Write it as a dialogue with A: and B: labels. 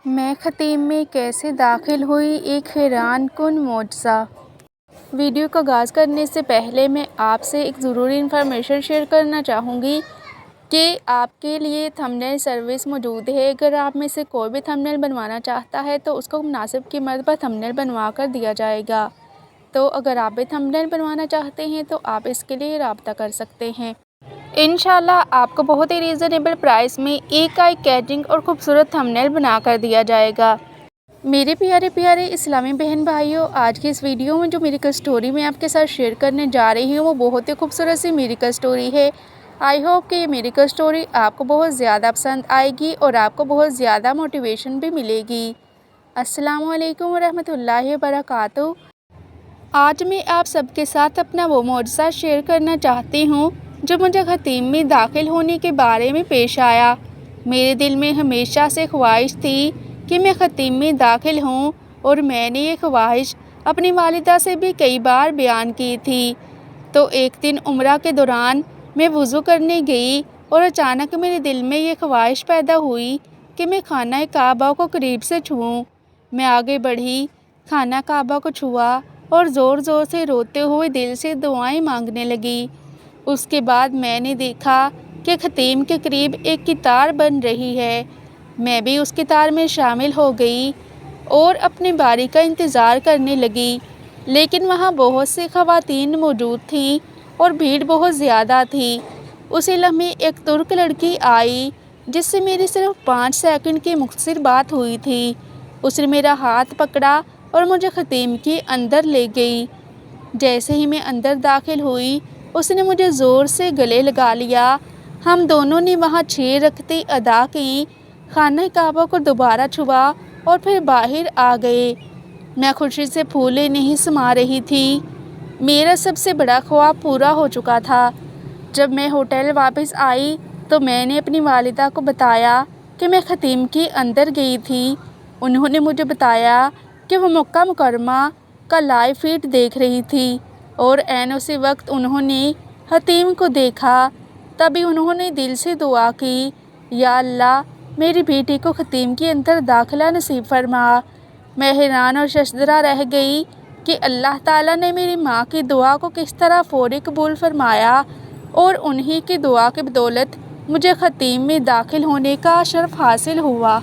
A: میں ختیم میں کیسے داخل ہوئی، ایک حیران کن معجزہ۔ ویڈیو کا آغاز کرنے سے پہلے میں آپ سے ایک ضروری انفارمیشن شیئر کرنا چاہوں گی کہ آپ کے لیے تھمبنیل سروس موجود ہے۔ اگر آپ میں سے کوئی بھی تھمبنیل بنوانا چاہتا ہے تو اس کو مناسب قیمت پر تھمبنیل بنوا کر دیا جائے گا۔ تو اگر آپ بھی تھمبنیل بنوانا چاہتے ہیں تو آپ اس کے لیے رابطہ کر سکتے ہیں۔ انشاءاللہ آپ کو بہت ہی ریزنیبل پرائس میں ایک کیٹنگ اور خوبصورت تھمبنیل بنا کر دیا جائے گا۔ میرے پیارے اسلامی بہن بھائیوں، آج کی اس ویڈیو میں جو میریکل سٹوری میں آپ کے ساتھ شیئر کرنے جا رہی ہوں وہ بہت ہی خوبصورت سی میریکل سٹوری ہے۔ آئی ہوپ کہ یہ میریکل سٹوری آپ کو بہت زیادہ پسند آئے گی اور آپ کو بہت زیادہ موٹیویشن بھی ملے گی۔ السلام علیکم ورحمۃ اللہ وبرکاتہ۔ آج میں آپ سب کے ساتھ اپنا وہ معجزہ شیئر کرنا چاہتی ہوں جو مجھے ختیم میں داخل ہونے کے بارے میں پیش آیا۔ میرے دل میں ہمیشہ سے خواہش تھی کہ میں ختیم میں داخل ہوں اور میں نے یہ خواہش اپنی والدہ سے بھی کئی بار بیان کی تھی۔ تو ایک دن عمرہ کے دوران میں وضو کرنے گئی اور اچانک میرے دل میں یہ خواہش پیدا ہوئی کہ میں خانہ کعبہ کو قریب سے چھوؤں۔ میں آگے بڑھی، خانہ کعبہ کو چھوا اور زور زور سے روتے ہوئے دل سے دعائیں مانگنے لگی۔ اس کے بعد میں نے دیکھا کہ ختیم کے قریب ایک قطار بن رہی ہے۔ میں بھی اس قطار میں شامل ہو گئی اور اپنی باری کا انتظار کرنے لگی، لیکن وہاں بہت سی خواتین موجود تھیں اور بھیڑ بہت زیادہ تھی۔ اسی لمحے ایک ترک لڑکی آئی جس سے میری صرف 5 سیکنڈ کی مختصر بات ہوئی تھی۔ اس نے میرا ہاتھ پکڑا اور مجھے ختیم کے اندر لے گئی۔ جیسے ہی میں اندر داخل ہوئی اس نے مجھے زور سے گلے لگا لیا۔ ہم دونوں نے وہاں 6 رکعتیں ادا کیں، خانہ کعبہ کو دوبارہ چھوا اور پھر باہر آ گئے۔ میں خوشی سے پھولے نہیں سما رہی تھی۔ میرا سب سے بڑا خواب پورا ہو چکا تھا۔ جب میں ہوٹل واپس آئی تو میں نے اپنی والدہ کو بتایا کہ میں ختیم کے اندر گئی تھی۔ انہوں نے مجھے بتایا کہ وہ مکہ مکرمہ کا لائیو فیڈ دیکھ رہی تھی اور عین اسی وقت انہوں نے ختیم کو دیکھا۔ تبھی انہوں نے دل سے دعا کی، یا اللہ میری بیٹی کو ختیم کے اندر داخلہ نصیب فرما۔ میں حیران اور ششدرہ رہ گئی کہ اللہ تعالیٰ نے میری ماں کی دعا کو کس طرح فوری قبول فرمایا اور انہی کی دعا کی بدولت مجھے ختیم میں داخل ہونے کا شرف حاصل ہوا۔